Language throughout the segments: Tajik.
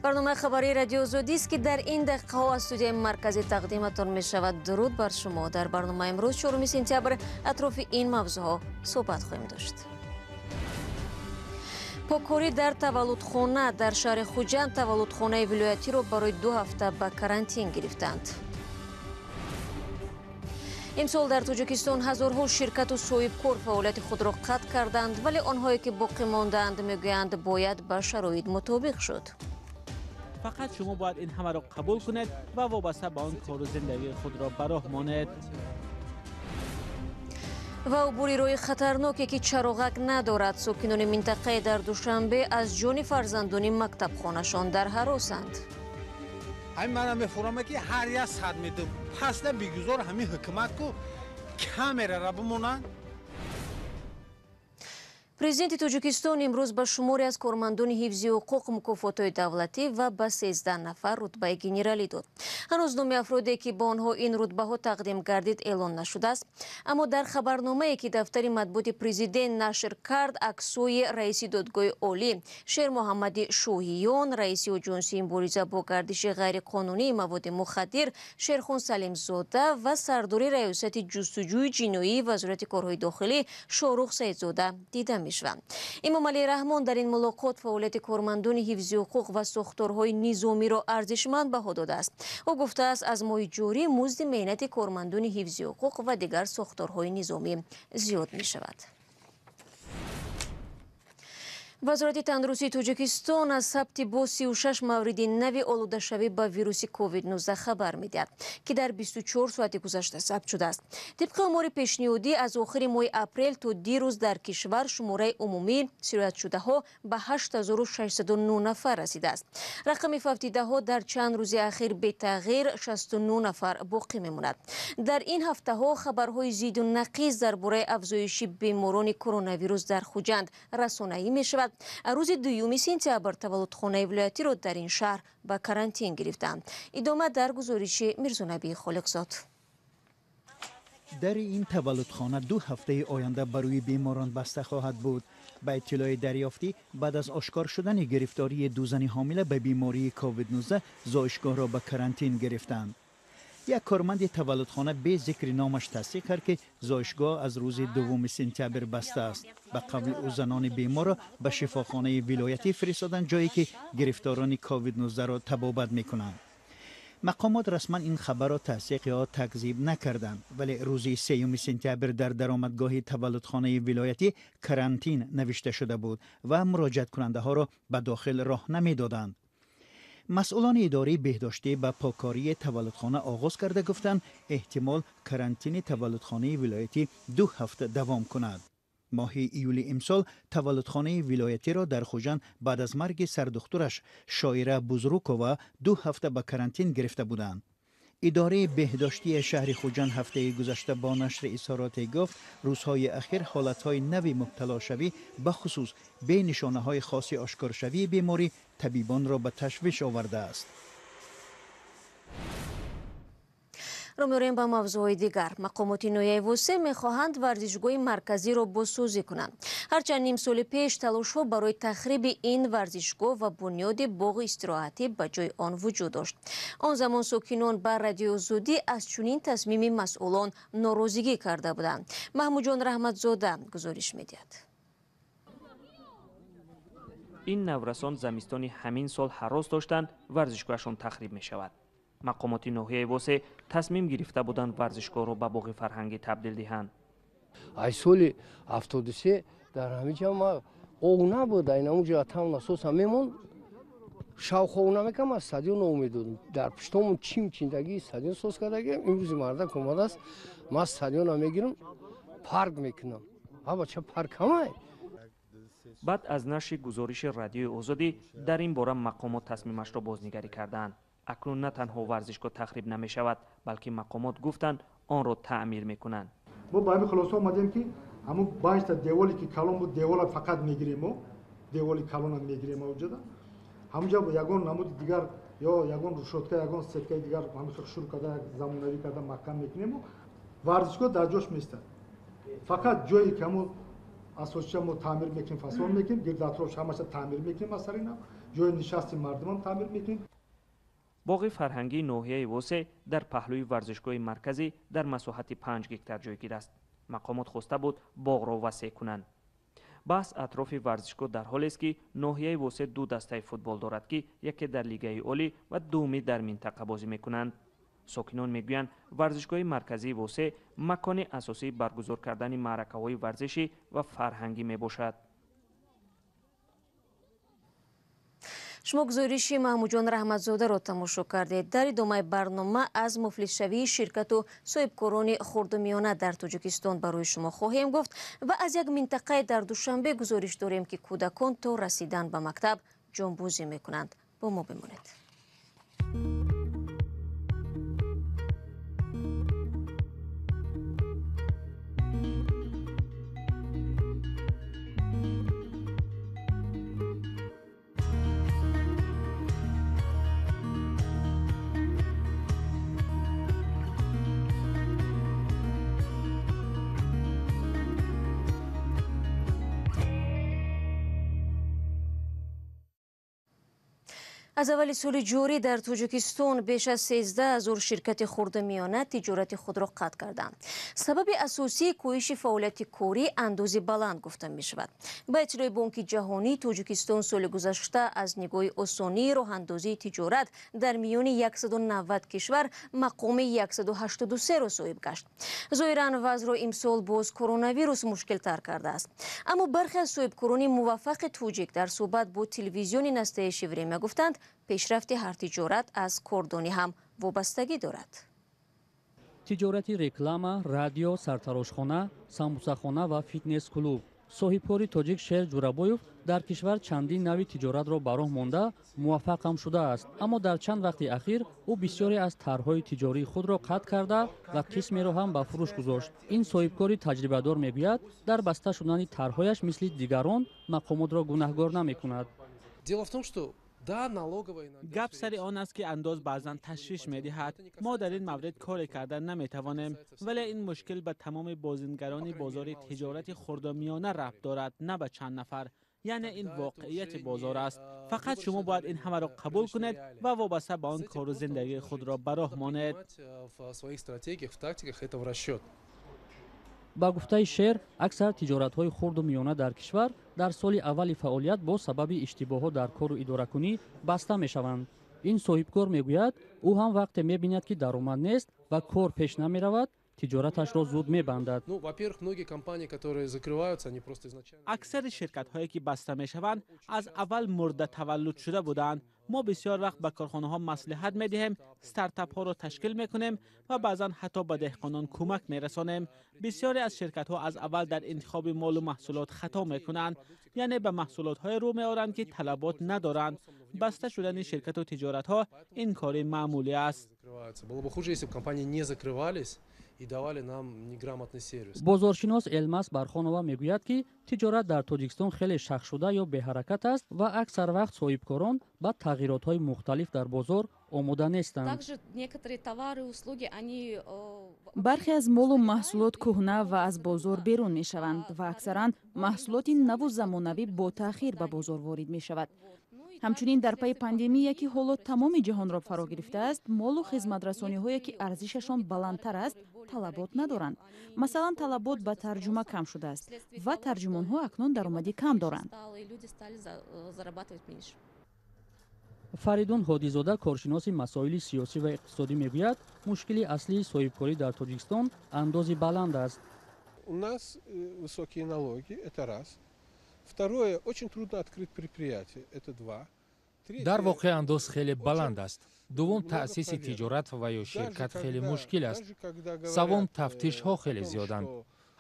برنامه خبری رادیو زودی است که در این دقیقه ها از استودیوی مرکزی تقدیمتان می شود. درود بر شما. در برنامه امروز 4 سپتامبر اطراف این موضوعها صحبت خواهیم داشت. پاکاری در تولدخانه در شهر خوجند تولدخانه ویلایتی را برای 2 هفته به карантин گرفتند. امسال در تاجیکستان هزارها شرکت و صاحبکار فعالیت خود را قطع کردند، ولی آنهایی که باقی ماندند میگویند باید به شرایط مطابق شد. فقط شما باید این همه را قبول کنید و وابسته به آن کار و زندگی خود را به راه مانید. و عبوری روی خطرناکی که چراغک ندارد، ساکنان منطقه در دوشنبه از جان فرزندان مکتب خانشان در هراسند. همین من میفهمم که هر یک صد میتو پس نه بگذار همین حکومت کو کامera را بمونن. президенти тоҷикистон имрӯз ба шуморе аз кормандони ҳифзи ҳуқуқ мукофотҳои давлатӣ ва ба 13 нафар рутбаи генералӣ дод. ҳанӯз номи афроде ки ба онҳо ин рутбаҳо тақдим гардид эълон нашудааст, аммо дар хабарномае ки дафтари матбуоти президент нашр кард, аксҳои раиси додгоҳи олӣ шер муҳаммади шоҳиён, раиси оҷонсии мубориза бо гардиши ғайриқонунии маводи мухаддир шерхон салимзода ва сардори раёсати ҷустуҷӯи ҷиноии вазорати корҳои дохилӣ шорух саидзода дида мешаванд. имомалӣ раҳмон дар ин мулоқот фаъолияти кормандони ҳифзи ҳуқуқ ва сохторҳои низомиро арзишманд баҳо додааст. ӯ гуфтааст аз моҳи ҷорӣ музди меҳнати кормандони ҳифзи ҳуқуқ ва дигар сохторҳои низомӣ зиёд мешавад. вазорати тандурустии тоҷикистон аз сабти бо 36 мавриди нави олудашавӣ ба вируси COVID-19 хабар медиҳад, ки дар 24 соати гузашта сабт шудааст. тибқи омори пешниҳодӣ аз охири моҳи апрел то дирӯз дар кишвар шумораи умумии сироятшудаҳо ба 8609 нафар расидааст. рақами фавтидаҳо дар чанд рӯзи ахир бетағйир 69 нафар боқӣ мемонад. дар ин ҳафтаҳо хабарҳои зидду нақиз дар бораи афзоиши беморони коронавирус дар хуҷанд расонаӣ мешавад. рӯзи 2 сентябр таваллудхонаи вилоятиро дар ин шаҳр ба карантин гирифтанд. идома дар гузориши мирзонабии холиқзод. در این تولدخانه 2 هفته آینده برای بیماران بسته خواهد بود. با اطلاع دریافتی بعد از آشکار شدن گرفتاری 2 زن حامله به بیماری کووید 19 زایشگاه را به карантин گرفتند. یک کارمند تولدخانه به ذکر نامش تصدیق کرد که زایشگاه از روز 2 سپتامبر بسته است. به قبل او زنان بیمار را به شفاخانه ولایتی فرستادند، جایی که گرفتاران کووید 19 را طبابت میکنند. مقامات رسما این خبر را تصدیق یا تکذیب نکردند، ولی روز 3 سپتامبر در درآمدگاه تولدخانه ولایتی карантин نوشته شده بود و مراجعت کننده ها را به داخل راه نمیدادند. مسئولان اداره بهداشتی به پاکاری تولدخانه آغاز کرده گفتند احتمال карантин تولدخانه ولایتی 2 هفته دوام کند. ماه ایول امسال تولدخانه ولایتی را در خوجند بعد از مرگ سردخترش شاعره بزرگووا 2 هفته به карантин گرفته بودند. اداره بهداشتی شهر خوجند هفته گذشته با نشر اظهاراتی گفت روزهای اخیر حالتهای نوی مبتلا شوی به خصوص به نشانه های خاصی آشکار شوی بیماری طبیبان را به تشویش آورده است. رو می‌ریم با موضوع دیگر. مقامات ноҳияи восеъ می‌خواهند ورزشگاه مرکزی را بازسازی کنند. هرچند نیم سال پیش تلاش‌ها برای تخریب این ورزشگاه و بنیاد باغ استراحتی به جای آن وجود داشت. آن زمان ساکنان بر رادیو زودی از چنین تصمیم مسئولان ناراضگی کرده بودند. محمود جان رحمتزاده گزارش می‌دهد. این نورسان زمستانی همین سال هراس داشتند ورزشگاهشان تخریب می‌شود. مقامات ноҳияи восеъ تصمیم گرفته بودند ورزشگاه را به باغ فرهنگی تبدیل دهند. ای سال 73 در همینجا ما اون بود، این اونجا تام ناسوس میمون شاو خونه میکنم از استادیوم امیدوارم در پشتمون چیندگی استادیوم ساز کردگی امروز مردم اومده است ما استادیوم میگیرم پارک میکنم. آبا چه پارک همه. بعد از نشر گزارش رادیوی آزادی در این باره مقامات تصمیمش را بازنگری کردند. اکنون نه تنها ورزشگاه تخریب نمی شود، بلکه مقامات گفتند آن را تعمیر میکنند. ما با همین خلاصه اومدیم که همون باعث دیوالی که کلون بود دیوال فقط میگیریم و دیوالی کلون هم میگیریم اونجا همونجا یگان نمود دیگر یا یگان روشتکه یگان سکه دیگر همینطور شروع کرده زمانوی کرده محکم میکنیم و ورزشگاه در جاش میسته. فقط جایی که همون اساسش ما تعمیر میکنیم فساد میکنیم گرد اطرافش همش تعمیر میکنیم مثلا اینا ҷои нишасти мардумам таъмир мекунем. боғи фарҳангии ноҳияи Восеъ дар паҳлӯи варзишгоҳи марказӣ дар масоҳати 5 гектар ҷойгир аст. мақомот хоста буд боғро васеъ кунанд. баҳс атрофи варзишгоҳ дар ҳолест ки ноҳияи Восеъ ду дастаи футбол дорад ки яке дар лигаи олӣ ва дуюми дар минтақа бозӣ мекунанд. сокинон мегӯянд варзишгоҳи марказии Восеъ макони асосии баргузор кардани маъракаҳои варзишӣ ва фарҳангӣ мебошад. шумо гузориши маҳмуҷон раҳматзодаро тамошо кардед. дар идомаи барнома аз муфлисшавии ширкату соҳибкорони хурду миёна дар тоҷикистон барои шумо хоҳем гуфт ва аз як минтақаи дар душанбе гузориш дорем ки кӯдакон то расидан ба мактаб ҷонбӯзӣ мекунанд. бо мо бимонед. аз аввали соли ҷорӣ дар тоҷикистон беш аз 13 000 ширкати хурдумиёна тиҷорати худро қатъ карданд. сабаби асосии коҳиши фаъолияти корӣ андози баланд гуфта мешавад. ба иттилои бонки ҷаҳонӣ тоҷикистон соли гузашта аз нигоҳи осонии роҳандозии тиҷорат дар миёни 190 кишвар мақоми 183-ро соҳиб гашт. зоҳиран вазъро имсол боз коронавирус мушкилтар кардааст. аммо бархе аз соҳибкорони муваффақи тоҷик дар суҳбат бо телевизиони настаеши время гуфтанд пешрафти ҳар тиҷорат аз кордонӣ ҳам вобастагӣ дорад. тиҷорати реклама, радио, сартарошхона, самбусахона ва фитнес-клуб. соҳибкори тоҷик Шер Ҷурабоев дар кишвар чандин нави тиҷоратро ба роҳ монда муваффақ ҳам шудааст. аммо дар чанд вақти ахир ӯ бисёре аз тарҳҳои тиҷории худро қатъ карда ва қисмеро ҳам ба фурӯш гузошт. ин соҳибкори таҷрибадор мегӯяд дар баста шудани тарҳҳояш мисли дигарон мақомотро гунаҳгор намекунад. гап сари он аст ки андоз баъзан ташвиш медиҳад. мо дар ин маврид коре кардан наметавонем, вале ин мушкил ба тамоми бозингарони бозори тиҷорати хурдумиёна рабт дорад, на ба чанд нафар. яъне ин воқеияти бозор аст. фақат шумо бояд ин ҳамаро қабул кунед ва вобаста ба он кору зиндагии худро ба роҳ монед. ба гуфтаи Шер, аксар тиҷоратҳои хурдумиёна дар кишвар дар соли аввали фаъолият бо сабаби иштибоҳҳо дар кору идоракунӣ баста мешаванд. ин соҳибкор мегӯяд, ӯ ҳам вақте мебинад ки даромад нест ва кор пеш намеравад, тиҷораташро зуд мебандад. аксари ширкатҳое ки баста мешаванд аз аввал мурда таваллуд шуда буданд. мо бисёр вақт ба корхонаҳо маслиҳат медиҳем, стартапҳоро ташкил мекунем ва баъзан ҳатто ба деҳқонон кӯмак мерасонем. бисёре аз ширкатҳо аз аввал дар интихоби молу маҳсулот хато мекунанд, яъне ба маҳсулотҳое рӯ меоранд ки талабот надоранд. баста шудани ширкату тиҷоратҳо ин кори маъмулӣ аст. бозоршинос Элмас Бархонова мегӯяд ки тиҷорат дар Тоҷикистон хеле шахшуда ё беҳаракат аст ва аксар вақт соҳибкорон ба тағйиротҳои мухталиф дар бозор омода нестанд. бархе аз молу маҳсулот кӯҳна ва аз бозор берун мешаванд ва аксаран маҳсулоти наву замонавӣ бо таъхир ба бозор ворид мешавад. ҳамчунин дар пайи пандемия ки ҳоло тамоми ҷаҳонро фаро гирифтааст, молу хизматрасониҳое ки арзишашон баландтар аст, талабот надоранд. масалан, талабот ба тарҷума кам шудааст ва тарҷумонҳо акнун даромадӣ кам доранд. Фаридун Ҳодизода, коршиноси масоили сиёсӣ ва иқтисодӣ мегӯяд, мушкили аслии соҳибкорӣ дар Тоҷикистон андози баланд аст. У нас высокие налоги, это раз. Второе, очень трудно открыть предприятие, это два. дар воқеъ андоз хеле баланд аст. дуввум, таъсиси тиҷорат ва ё ширкат хеле мушкил аст. саввум, тафтишҳо хеле зиёданд.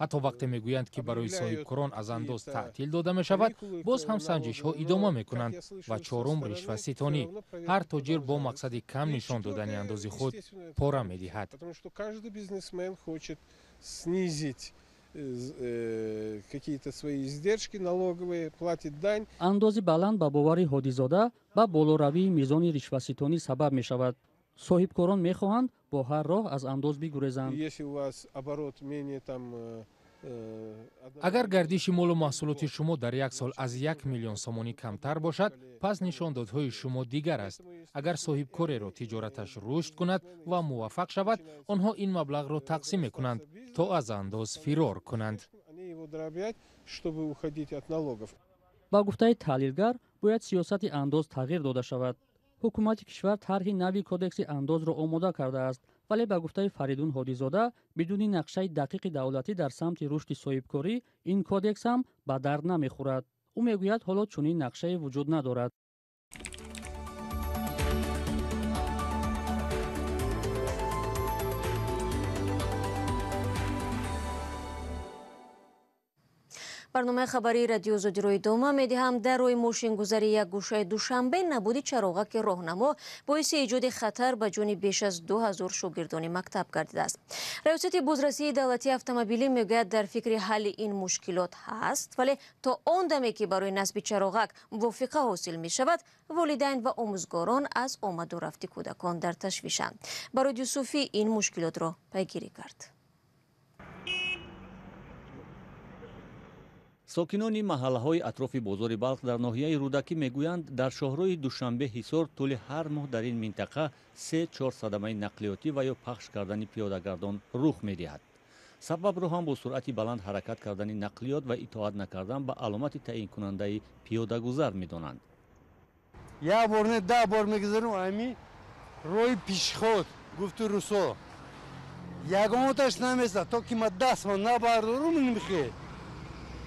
ҳатто вақте мегӯянд ки барои соҳибкорон аз андоз таътил дода мешавад, боз ҳам санҷишҳо идома мекунанд. ва чорум, ришваситонӣ. ҳар тоҷир бо мақсади кам нишон додани андози худ пора медиҳад. Какие-то свои издержки налоговые, платит дань. андози баланд ба бовари Ҳодизода ба болоравии мизони ришваситонӣ сабаб мешавад. соҳибкорон мехоҳанд бо ҳар роҳ аз андоз бигурезанд. Если у вас оборот менее агар гардиши молу маҳсулоти шумо дар як сол аз 1 миллион сомонӣ камтар бошад, пас нишондодҳои шумо дигар аст. агар соҳибкореро тиҷораташ рушд кунад ва муваффақ шавад, онҳо ин маблағро тақсим мекунанд то аз андоз фирор кунанд. ба гуфтаи таҳлилгар, бояд сиёсати андоз тағйир дода шавад. ҳукумати кишвар тарҳи нави кодекси андозро омода кардааст, вале ба гуфтаи Фаридун Ҳодизода, бидуни нақшаи дақиқи давлатӣ дар самти рушди соҳибкорӣ, ин кодекс ҳам ба дард намехӯрад. ӯ мегӯяд ҳоло чунин нақшае вуҷуд надорад. барномаи хабари радиои Озодиро идома медиҳам. дар роҳи мошингузари як гӯшаи душанбе набуди чароғаки роҳнамо боиси эҷоди хатар ба ҷони беш аз 2000 шогирдони мактаб гардидааст. раёсати бозрасии давлатии автомобилӣ мегӯяд дар фикри ҳалли ин мушкилот ҳаст, вале то он даме ки барои насби чароғак мувофиқа ҳосил мешавад, волидайн ва омӯзгорон аз омаду рафти кӯдакон дар ташвишанд. барои Юсуфӣ ин мушкилотро пайгирӣ кард. сокинони маҳаллаҳои атрофи бозори Балх дар ноҳияи рудакӣ мегӯянд, дар шоҳрои Душанбе ҳисор тӯли ҳар моҳ дар ин минтақа 3-4 садамаи нақлиётӣ ва ё пахш кардани пиёдагардон рух медиҳад. сабабро ҳам бо суръати баланд ҳаракат кардани нақлиёт ва итоат накардан ба аломати таъинкунандаи пиёдагузар медонанд. як бор не 10 бор мегузарам ами роҳи пешиход гуфту русо ягонаташ намеса то ки ма дастма набардорум мехе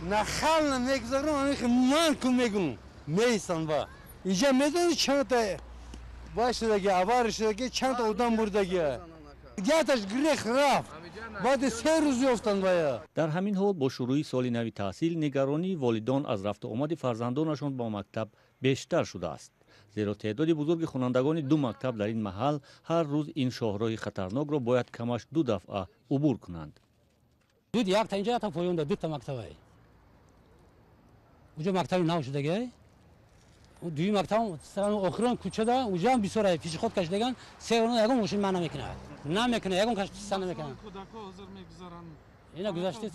нахална мегузарам амихе ман кун мегунам меистан ва инҷа медони чанда башдаги авар шудаги чанда одам бурдаги гяташ грех рафт баъди 3 рӯз ёфтанд вая. дар ҳамин ҳол бо шурӯи соли нави таҳсил нигаронии волидон аз рафту омади фарзандонашон ба мактаб бештар шудааст, зеро теъдоди бузурги хонандагони 2 мактаб дар ин маҳал ҳар рӯз ин шоҳроҳи хатарнокро бояд камаш 2 дафъа убур кунанд. дуд як та инҷа як та поёнда 2 та мактабай уҷа мактаби нав шудагай дуи мактаб сарану охирон кӯчада уҷа ҳам бисёрай пешиход кашидаган серона ягон мошин ман намекунад ягон кашиса намекунад ина гузашти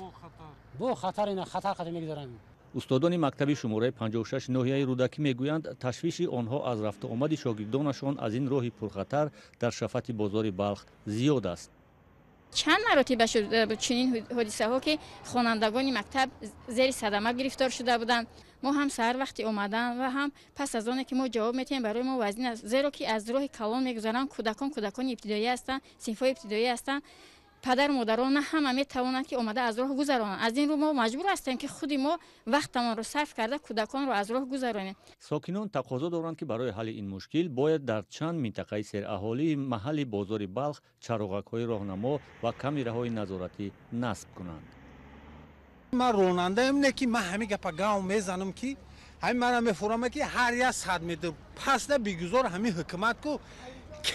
бо хатар ина хатар мегузаранд. устодони мактаби шумораи 56 ноҳияи рудакӣ мегӯянд, ташвиши онҳо аз рафту омади шогирдонашон аз ин роҳи пурхатар дар шафати бозори Балх зиёд аст. чанд маротиба шуд чунин ҳодисаҳо ки хонандагони мактаб зери садама гирифтор шуда буданд. мо ҳам саҳар вақти омадан ва ҳам пас аз оне ки мо ҷавоб метиҳем барои мо вазнин аст, зеро ки аз роҳи калон мегузаранд. кӯдакони ибтидоӣ ҳастанд, синфҳои ибтидоӣ ҳастанд. падару модарон на ҳама метавонанд ки омада аз роҳ гузаронанд. аз ин рӯ мо маҷбур ҳастем ки худи мо вақтамонро сарф карда кӯдаконро аз роҳ гузаронем. сокинон тақозо доранд ки барои ҳалли ин мушкил бояд дар чанд минтақаи сераҳолии маҳалли бозори Балх чароғакҳои роҳнамо ва камераҳои назоратӣ насб кунанд. ман ронандаам не ки ман ҳамин гапа гав мезанам ки ҳамин мана мефурама ки ҳар як сад метр пасда бигузор ҳамин ҳукумат ку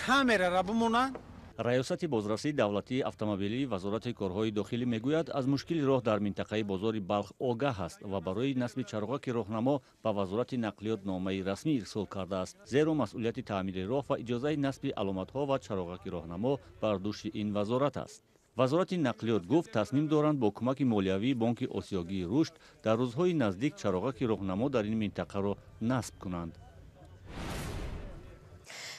камерара бимонанд. раёсати бозрасии давлатии автомобилии вазорати корҳои дохилӣ мегӯяд, аз мушкили роҳ дар минтақаи бозори Балх огаҳ аст ва барои насби чароғаки роҳнамо ба вазорати нақлиёт номаи расмӣ ирсол кардааст, зеро масъулияти таъмири роҳ ва иҷозаи насби аломатҳо ва чароғаки роҳнамо бар дӯши ин вазорат аст. вазорати нақлиёт гуфт тасмим доранд бо кӯмаки молиявии бонки осиёгии рушд дар рӯзҳои наздик чароғаки роҳнамо дар ин минтақаро насб кунанд.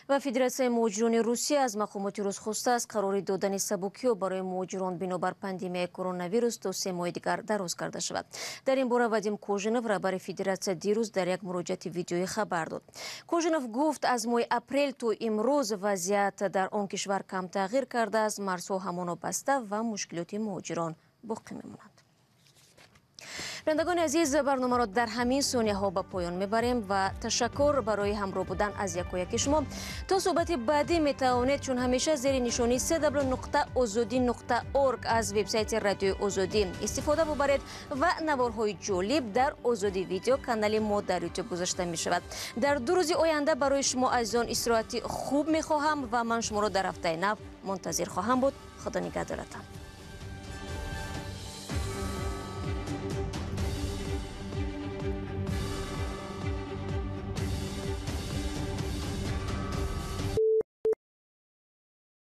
ва Федератсияи муҳоҷирони Русия аз мақомоти рус хостааст қарори додани сабукиё барои муҳоҷирон бинобар пандемияи коронавирус то 3 моҳи дигар дароз карда шавад. дар ин бора Вадим Кожинов, раҳбари Федератсия, дирӯз дар як муроҷиати видеоӣ хабар дод. Кожинов гуфт, аз моҳи апрел то имрӯз вазъият дар он кишвар кам тағйир кардааст, марзҳо ҳамоно баста ва мушкилоти муҳоҷирон боқӣ мемонанд. бинандагони азиз, барномаро дар ҳамин сониyaҳо ба поён мебарем ва ташаккур барои ҳамроҳ будан аз якояки шумо. то суҳбати баъдӣ метавонед чун ҳамеша зери нишони www.ozodi.org аз вебсайти радиои Озодӣ истифода бубаред ва наворҳои ҷолиб дар Озодӣ видео канали мо дар YouTube гузашта мешавад. дар 2 рӯзи оянда барои шумо азизон истироҳати хуб мехоҳам ва ман шуморо дар ҳафтаи нав мунтазир хоҳам буд. худо нигаҳдоратон.